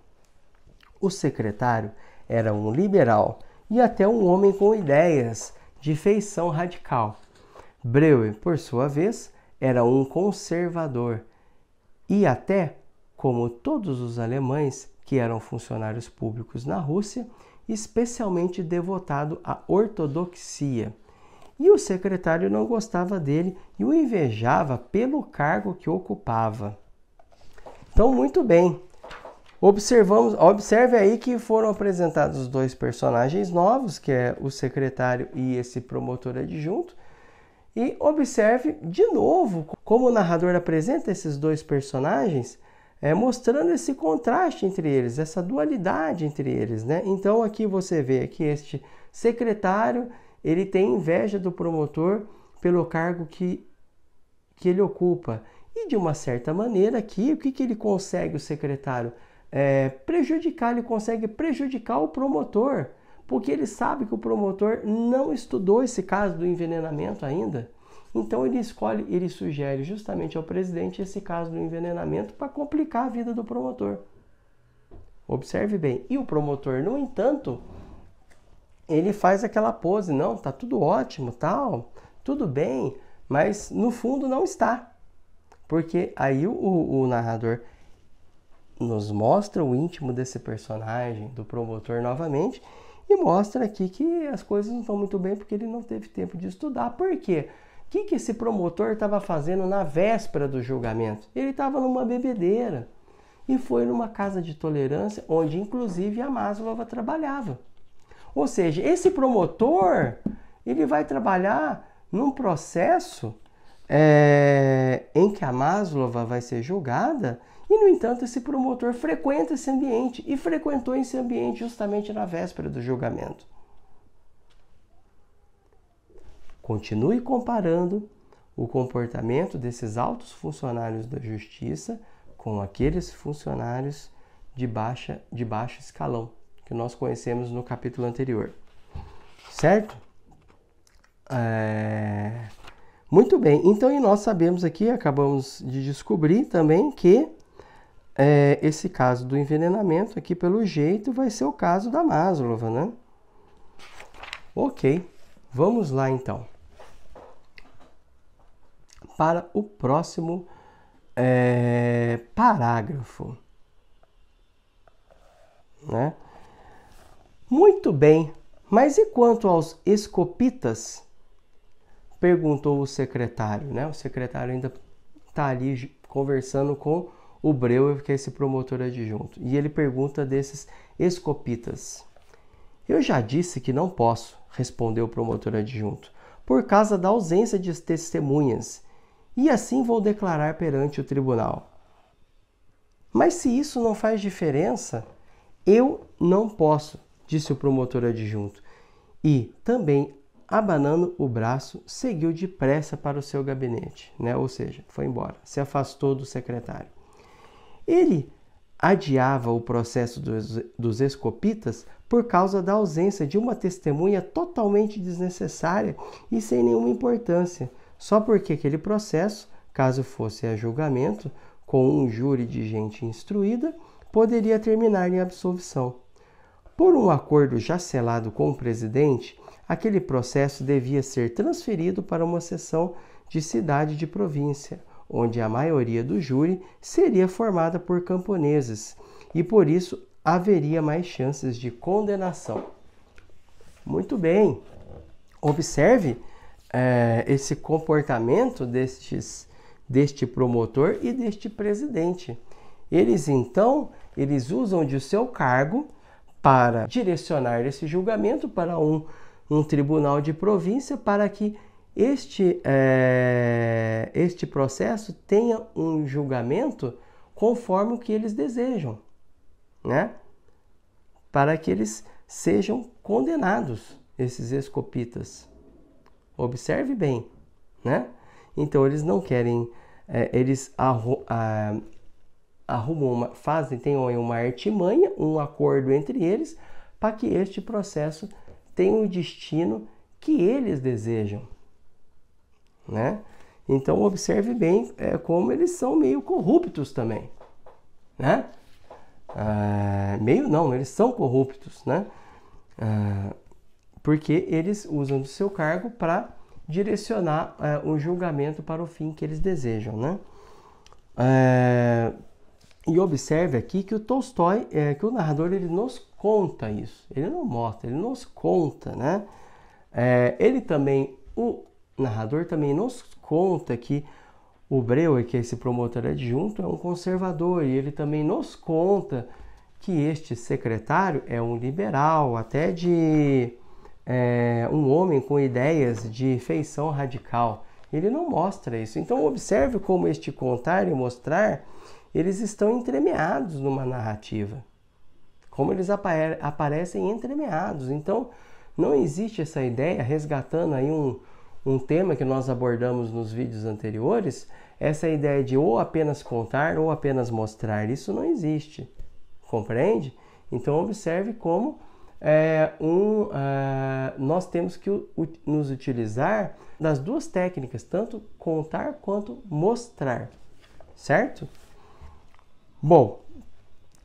O secretário era um liberal e até um homem com ideias de feição radical. Breuer, por sua vez, era um conservador e até, como todos os alemães que eram funcionários públicos na Rússia, especialmente devotado à ortodoxia. E o secretário não gostava dele e o invejava pelo cargo que ocupava. Então, muito bem. Observe aí que foram apresentados 2 personagens novos, que é o secretário e esse promotor adjunto. E observe de novo como o narrador apresenta esses 2 personagens, mostrando esse contraste entre eles, essa dualidade entre eles, né? Então aqui você vê que este secretário ele tem inveja do promotor pelo cargo que ele ocupa. E de uma certa maneira aqui, o que ele consegue, o secretário? Ele consegue prejudicar o promotor, porque ele sabe que o promotor não estudou esse caso do envenenamento ainda. Então ele sugere justamente ao presidente esse caso do envenenamento para complicar a vida do promotor. Observe bem. E o promotor, no entanto, ele faz aquela pose, não, tá tudo ótimo, tal, tudo bem, mas no fundo não está. Porque aí o narrador nos mostra o íntimo desse personagem, do promotor novamente, e mostra aqui que as coisas não estão muito bem porque ele não teve tempo de estudar. Por quê? O que esse promotor estava fazendo na véspera do julgamento? Ele estava numa bebedeira e foi numa casa de tolerância onde inclusive a Maslova trabalhava. Ou seja, esse promotor, ele vai trabalhar num processo em que a máslova vai ser julgada e, no entanto, esse promotor frequenta esse ambiente e frequentou esse ambiente justamente na véspera do julgamento. Continue comparando o comportamento desses altos funcionários da justiça com aqueles funcionários de baixo escalão, que nós conhecemos no capítulo anterior. Certo? Muito bem. Então, e nós sabemos aqui, acabamos de descobrir também que esse caso do envenenamento aqui, pelo jeito, vai ser o caso da máslova, né? Ok. Vamos lá, então, para o próximo parágrafo. Né? Muito bem, mas e quanto aos escopitas? Perguntou o secretário, né? O secretário ainda está ali conversando com o Breuer, que é esse promotor adjunto. E ele pergunta desses escopitas. Eu já disse que não posso, respondeu o promotor adjunto, por causa da ausência de testemunhas, e assim vou declarar perante o tribunal. Mas se isso não faz diferença, eu não posso, disse o promotor adjunto, e também, abanando o braço, seguiu depressa para o seu gabinete, né? Ou seja, foi embora, se afastou do secretário. Ele adiava o processo dos escopitas por causa da ausência de uma testemunha totalmente desnecessária e sem nenhuma importância, só porque aquele processo, caso fosse a julgamento, com um júri de gente instruída, poderia terminar em absolvição. Por um acordo já selado com o presidente, aquele processo devia ser transferido para uma seção de cidade de província, onde a maioria do júri seria formada por camponeses, e por isso haveria mais chances de condenação. Muito bem. Observe esse comportamento deste promotor e deste presidente. Eles usam de seu cargo para direcionar esse julgamento para um tribunal de província, para que este processo tenha um julgamento conforme o que eles desejam, né? Para que eles sejam condenados, esses escopitas. Observe bem, né? Então eles não querem, eles têm uma artimanha, um acordo entre eles, para que este processo tenha o destino que eles desejam, né? Então observe bem como eles são meio corruptos também, né? Eles são corruptos, né? Porque eles usam do seu cargo para direcionar um julgamento para o fim que eles desejam, né? E observe aqui que o Tolstói, que o narrador, ele nos conta isso. Ele não mostra, ele nos conta, né? O narrador também nos conta que o Breuer, que é esse promotor adjunto, é um conservador, e ele também nos conta que este secretário é um liberal, até um homem com ideias de feição radical. Ele não mostra isso. Então observe como este contar e mostrar, eles estão entremeados numa narrativa. Como eles aparecem entremeados. Então não existe essa ideia, resgatando aí um tema que nós abordamos nos vídeos anteriores, essa ideia de ou apenas contar ou apenas mostrar. Isso não existe. Compreende? Então observe como nós temos que nos utilizar das duas técnicas, tanto contar quanto mostrar, certo? Bom,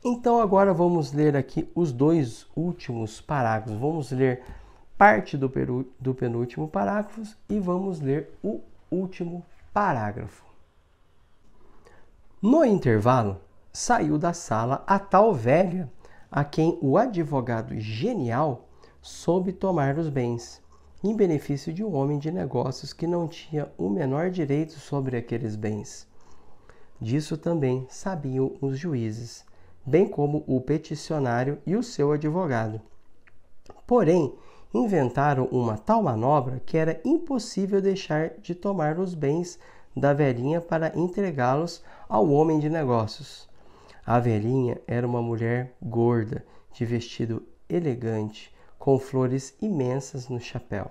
então agora vamos ler aqui os dois últimos parágrafos. Vamos ler parte do penúltimo parágrafo e vamos ler o último parágrafo. No intervalo, saiu da sala a tal velha a quem o advogado genial soube tomar os bens, em benefício de um homem de negócios que não tinha o menor direito sobre aqueles bens. Disso também sabiam os juízes, bem como o peticionário e o seu advogado. Porém, inventaram uma tal manobra que era impossível deixar de tomar os bens da velhinha para entregá-los ao homem de negócios. A velhinha era uma mulher gorda, de vestido elegante, com flores imensas no chapéu.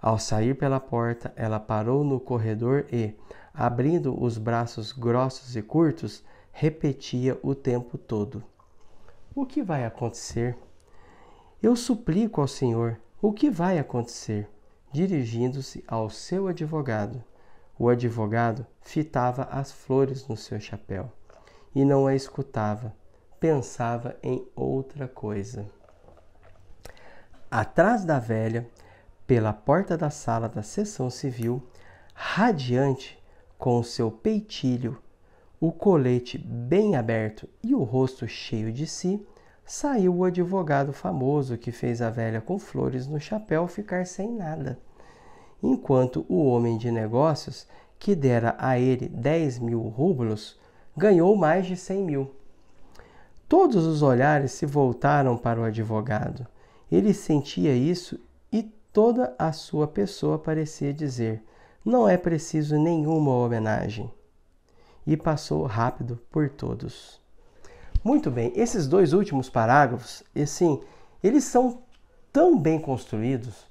Ao sair pela porta, ela parou no corredor e, abrindo os braços grossos e curtos, repetia o tempo todo: "O que vai acontecer? Eu suplico ao Senhor, o que vai acontecer?" Dirigindo-se ao seu advogado. O advogado fitava as flores no seu chapéu e não a escutava, pensava em outra coisa. Atrás da velha, pela porta da sala da seção civil, radiante, com o seu peitilho, o colete bem aberto e o rosto cheio de si, saiu o advogado famoso que fez a velha com flores no chapéu ficar sem nada, enquanto o homem de negócios, que dera a ele 10.000 rublos, ganhou mais de 100.000. Todos os olhares se voltaram para o advogado. Ele sentia isso e toda a sua pessoa parecia dizer: "Não é preciso nenhuma homenagem." E passou rápido por todos. Muito bem, esses dois últimos parágrafos, assim, eles são tão bem construídos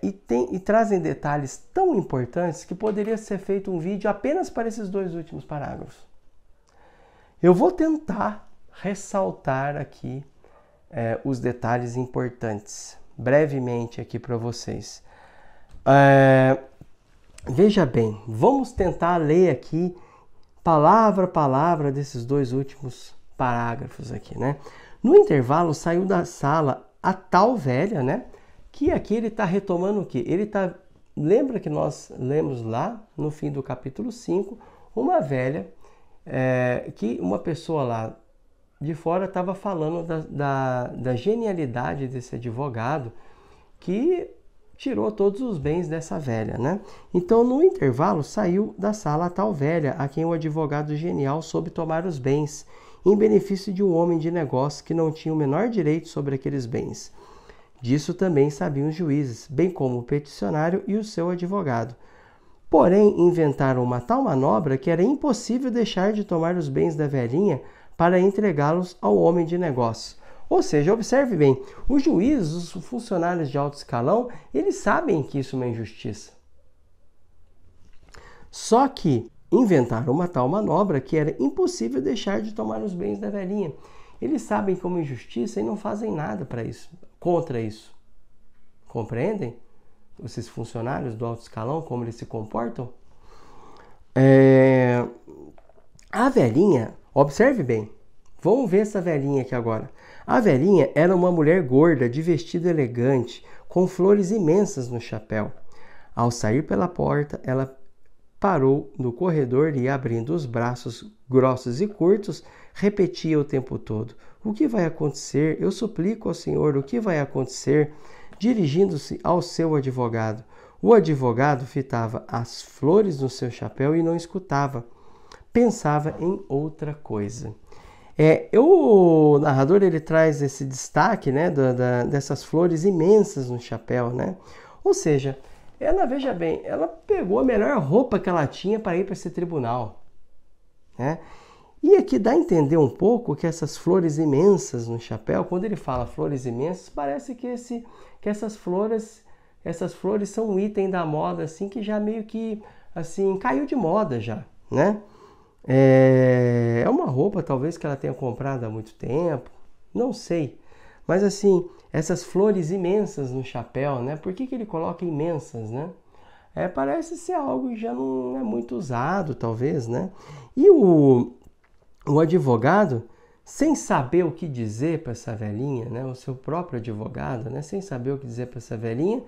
e trazem detalhes tão importantes que poderia ser feito um vídeo apenas para esses dois últimos parágrafos. Eu vou tentar ressaltar aqui os detalhes importantes, brevemente aqui para vocês. Veja bem, vamos tentar ler aqui palavra a palavra desses dois últimos parágrafos aqui, né? No intervalo, saiu da sala a tal velha, né? Que aqui ele está retomando o quê? Lembra que nós lemos lá no fim do capítulo 5, uma velha, que uma pessoa lá de fora estava falando da genialidade desse advogado que tirou todos os bens dessa velha, né? Então, no intervalo, saiu da sala a tal velha, a quem o advogado genial soube tomar os bens, em benefício de um homem de negócio que não tinha o menor direito sobre aqueles bens. Disso também sabiam os juízes, bem como o peticionário e o seu advogado. Porém, inventaram uma tal manobra que era impossível deixar de tomar os bens da velhinha para entregá-los ao homem de negócio. Ou seja, observe bem, os juízes, os funcionários de alto escalão, eles sabem que isso é uma injustiça. Só que inventaram uma tal manobra que era impossível deixar de tomar os bens da velhinha. Eles sabem como injustiça e não fazem nada para isso, contra isso. Compreendem? Esses funcionários do alto escalão, como eles se comportam? A velhinha, observe bem, vamos ver essa velhinha aqui agora. A velhinha era uma mulher gorda, de vestido elegante, com flores imensas no chapéu. Ao sair pela porta, ela parou no corredor e, abrindo os braços grossos e curtos, repetia o tempo todo: "O que vai acontecer? Eu suplico ao Senhor, o que vai acontecer?" Dirigindo-se ao seu advogado. O advogado fitava as flores no seu chapéu e não escutava. Pensava em outra coisa. O narrador ele traz esse destaque, né, dessas flores imensas no chapéu, né? Ou seja, ela, veja bem, ela pegou a melhor roupa que ela tinha para ir para esse tribunal, né? E aqui dá a entender um pouco que essas flores imensas no chapéu, quando ele fala flores imensas, parece que essas flores são um item da moda assim que já meio que assim caiu de moda já, né? É uma roupa talvez que ela tenha comprado há muito tempo, não sei. Mas assim, essas flores imensas no chapéu, né? Por que ele coloca imensas, né? Parece ser algo que já não é muito usado, talvez, né? E o advogado, sem saber o que dizer para essa velhinha, né? O seu próprio advogado, né? Sem saber o que dizer para essa velhinha,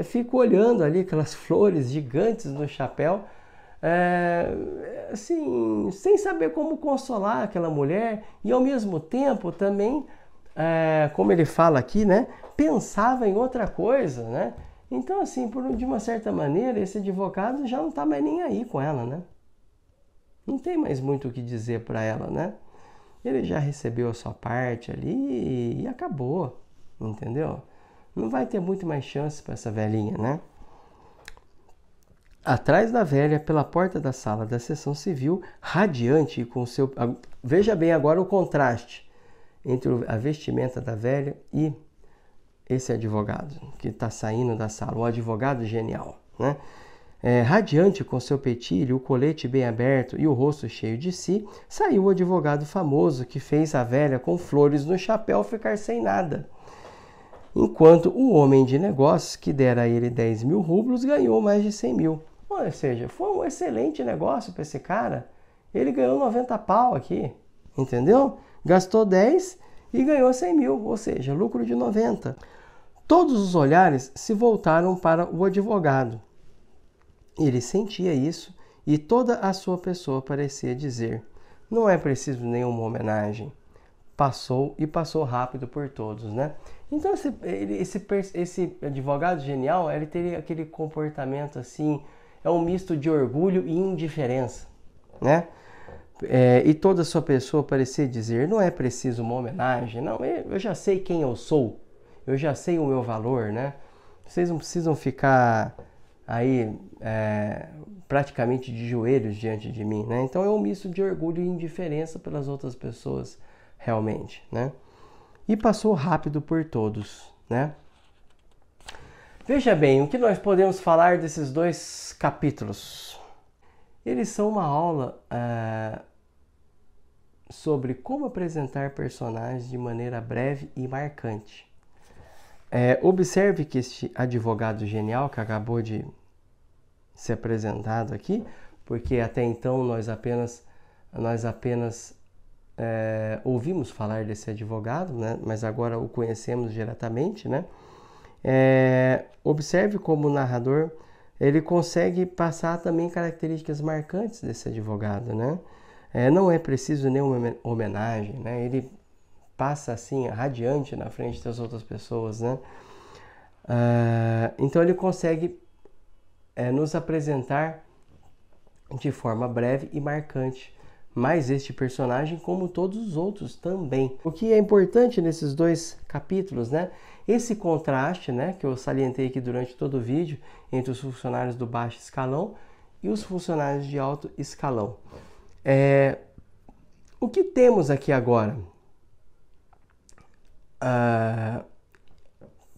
fica olhando ali aquelas flores gigantes no chapéu, assim, sem saber como consolar aquela mulher e ao mesmo tempo também, como ele fala aqui, né, pensava em outra coisa, né? Então, assim, de uma certa maneira, esse advogado já não está mais nem aí com ela, né? Não tem mais muito o que dizer para ela, né? Ele já recebeu a sua parte ali e acabou, entendeu? não vai ter muito mais chance para essa velhinha, né? Atrás da velha, pela porta da sala da sessão civil, radiante com seu... Veja bem agora o contraste entre a vestimenta da velha e esse advogado que está saindo da sala, o advogado genial, né? Radiante com seu peitilho, o colete bem aberto e o rosto cheio de si, saiu o advogado famoso que fez a velha com flores no chapéu ficar sem nada. Enquanto o homem de negócios, que dera a ele 10 mil rublos, ganhou mais de 100 mil. Ou seja, foi um excelente negócio para esse cara. Ele ganhou 90 pau aqui, entendeu? Gastou 10 e ganhou 100 mil, ou seja, lucro de 90. Todos os olhares se voltaram para o advogado. Ele sentia isso e toda a sua pessoa parecia dizer: não é preciso nenhuma homenagem. Passou e passou rápido por todos, né? Então esse advogado genial, ele teria aquele comportamento assim, é um misto de orgulho e indiferença, né? E toda a sua pessoa parecia dizer: não é preciso uma homenagem, não, eu já sei quem eu sou, eu já sei o meu valor, né? Vocês não precisam ficar aí praticamente de joelhos diante de mim, né? Então é um misto de orgulho e indiferença pelas outras pessoas, realmente, né? E passou rápido por todos, né? Veja bem, o que nós podemos falar desses dois capítulos? Eles são uma aula sobre como apresentar personagens de maneira breve e marcante. Observe que este advogado genial que acabou de ser apresentado aqui, porque até então nós apenas ouvimos falar desse advogado, né? Mas agora o conhecemos diretamente, né? Observe como o narrador ele consegue passar também características marcantes desse advogado, né? Não é preciso nenhuma homenagem, né? Ele passa assim radiante na frente das outras pessoas, né? Então ele consegue nos apresentar de forma breve e marcante mais este personagem, como todos os outros também. O que é importante nesses dois capítulos, né? Esse contraste, né, que eu salientei aqui durante todo o vídeo, entre os funcionários do baixo escalão e os funcionários de alto escalão. O que temos aqui agora?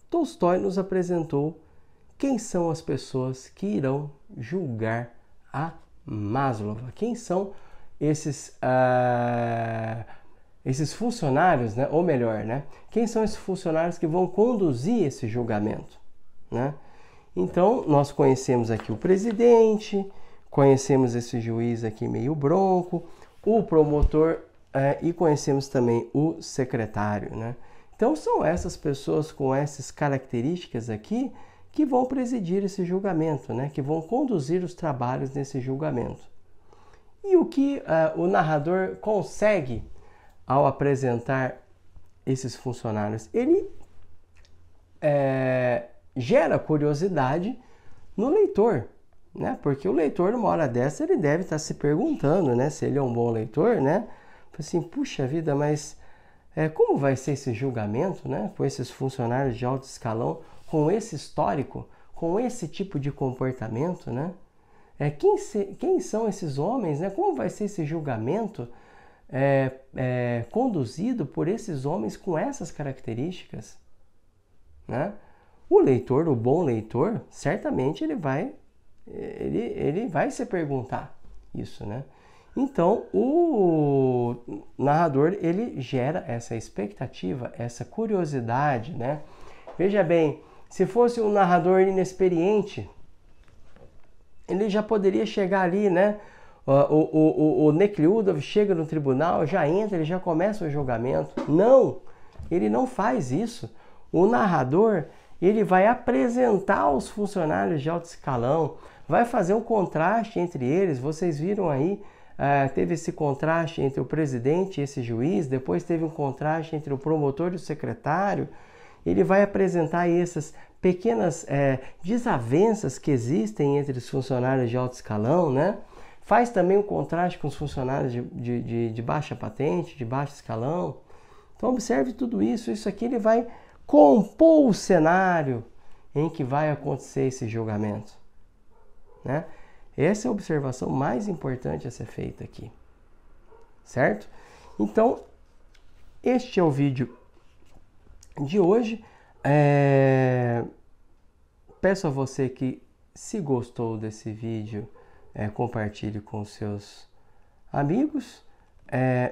Tolstói nos apresentou quem são as pessoas que irão julgar a Maslova. Quem são esses funcionários, né? Ou melhor, né? Quem são esses funcionários que vão conduzir esse julgamento, né? Então, nós conhecemos aqui o presidente, conhecemos esse juiz aqui meio bronco, o promotor e conhecemos também o secretário, né? Então, são essas pessoas com essas características aqui que vão presidir esse julgamento, né? Que vão conduzir os trabalhos nesse julgamento. E o que o narrador consegue ao apresentar esses funcionários? Ele gera curiosidade no leitor, né? Porque o leitor, numa hora dessa, ele deve estar se perguntando, né? Se ele é um bom leitor, né? Assim, puxa vida, mas como vai ser esse julgamento, né? Com esses funcionários de alto escalão, com esse histórico, com esse tipo de comportamento, né? Quem são esses homens, né? Como vai ser esse julgamento conduzido por esses homens com essas características, né? O leitor, o bom leitor, certamente ele vai se perguntar isso, né? Então, o narrador, ele gera essa expectativa, essa curiosidade, né? Veja bem, se fosse um narrador inexperiente, ele já poderia chegar ali, né? O Nekhludoff chega no tribunal, já entra, ele já começa o julgamento. Não, ele não faz isso. O narrador, ele vai apresentar os funcionários de alto escalão, vai fazer um contraste entre eles. Vocês viram aí, teve esse contraste entre o presidente e esse juiz, depois teve um contraste entre o promotor e o secretário. Ele vai apresentar essas pequenas desavenças que existem entre os funcionários de alto escalão, né? Faz também um contraste com os funcionários de baixa patente, de baixo escalão. Então observe tudo isso. Isso aqui ele vai compor o cenário em que vai acontecer esse julgamento, né? Essa é a observação mais importante a ser feita aqui, certo? Então, este é o vídeo de hoje. Peço a você que, se gostou desse vídeo, compartilhe com seus amigos.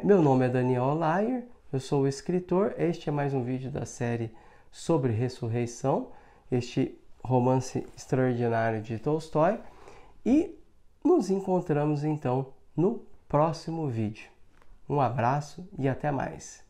Meu nome é Daniel Layer, eu sou o escritor. Este é mais um vídeo da série sobre ressurreição, este romance extraordinário de Tolstói. E nos encontramos então no próximo vídeo. Um abraço e até mais.